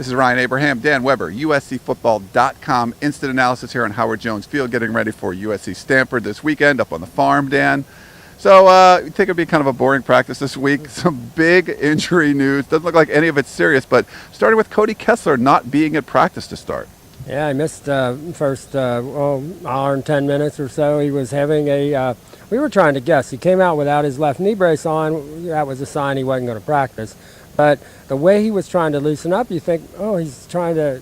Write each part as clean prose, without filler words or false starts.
This is Ryan Abraham, Dan Weber, USCFootball.com. Instant analysis here on Howard Jones Field, getting ready for USC Stanford this weekend up on the farm, Dan. So you think it'd be kind of a boring practice this week. Some big injury news. Doesn't look like any of it's serious, but starting with Cody Kessler not being at practice to start. Yeah, I missed first hour and 10 minutes or so. He was having we were trying to guess. He came out without his left knee brace on. That was a sign he wasn't going to practice. But the way he was trying to loosen up, you think, oh, he's trying to,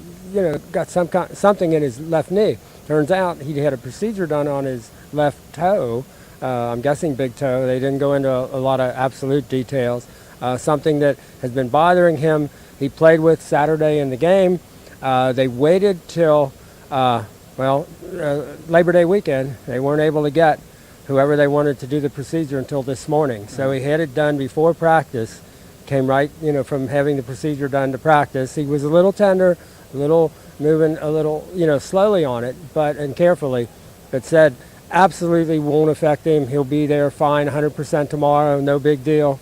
got something in his left knee. Turns out he had a procedure done on his left toe. I'm guessing big toe. They didn't go into a lot of absolute details. Something that has been bothering him. He played with Saturday in the game. They waited till, Labor Day weekend. They weren't able to get whoever they wanted to do the procedure until this morning. So he had it done before practice. Came right, from having the procedure done to practice. He was a little tender, moving a little, slowly on it, and carefully. But said absolutely won't affect him. He'll be there fine, 100% tomorrow, no big deal.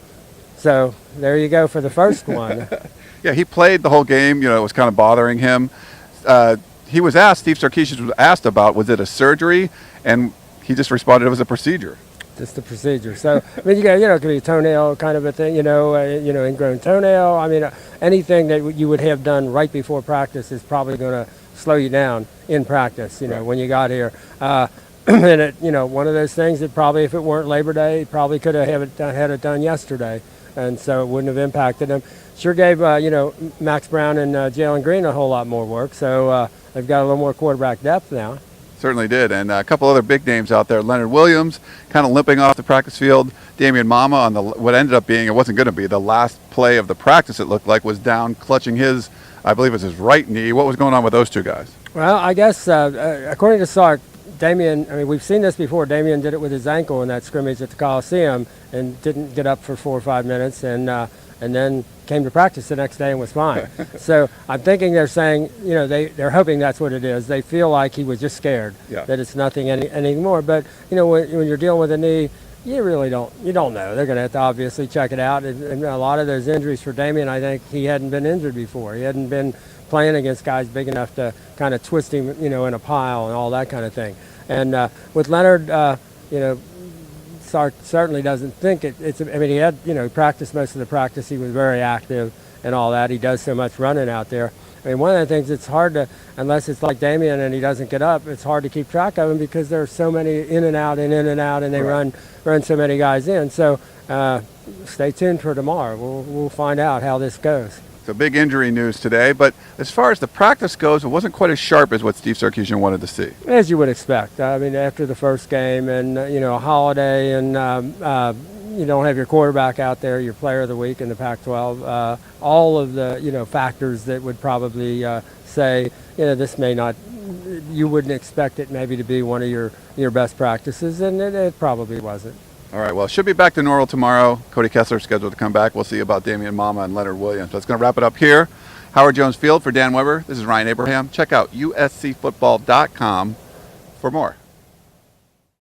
So there you go for the first one. Yeah, he played the whole game. It was kind of bothering him. He was asked, Steve Sarkisian was asked about, was it a surgery? And he just responded it was a procedure. Just the procedure. So, I mean, it could be a toenail kind of a thing, ingrown toenail. I mean, anything that you would have done right before practice is probably going to slow you down in practice, right. When you got here. And one of those things that probably, if it weren't Labor Day, probably could have had it done yesterday. And so it wouldn't have impacted him. Sure gave, Max Brown and Jalen Green a whole lot more work. So they've got a little more quarterback depth now. Certainly did. And a couple other big names out there. Leonard Williams kind of limping off the practice field. Damien Mama on what ended up being, it wasn't going to be, the last play of the practice, it looked like, was down clutching his, I believe it was his right knee. What was going on with those two guys? Well, I guess according to Sark, Damien, we've seen this before. Damien did it with his ankle in that scrimmage at the Coliseum and didn't get up for 4 or 5 minutes and then came to practice the next day and was fine. So I'm thinking they're saying, they're hoping that's what it is. They feel like he was just scared that it's nothing anymore. But, when you're dealing with a knee, you really don't know. They're going to have to obviously check it out. And a lot of those injuries for Damien, I think he hadn't been injured before. He hadn't been playing against guys big enough to kind of twist him, in a pile and all that kind of thing. And with Leonard, Sark certainly doesn't think it's. He had, practiced most of the practice. He was very active and all that. He does so much running out there. One of the things it's hard to, unless it's like Damien and he doesn't get up, it's hard to keep track of him because there's so many in and out, and they run so many guys in. So stay tuned for tomorrow. We'll find out how this goes. So big injury news today, but as far as the practice goes, it wasn't quite as sharp as what Steve Sarkisian wanted to see. As you would expect. After the first game and, a holiday and you don't have your quarterback out there, your player of the week in the Pac-12, all of the, factors that would probably say, this may not, you wouldn't expect it maybe to be one of your best practices, and it probably wasn't. All right, well, it should be back to normal tomorrow. Cody Kessler scheduled to come back. We'll see about Damien Mama and Leonard Williams. That's going to wrap it up here. Howard Jones Field for Dan Weber. This is Ryan Abraham. Check out USCFootball.com for more.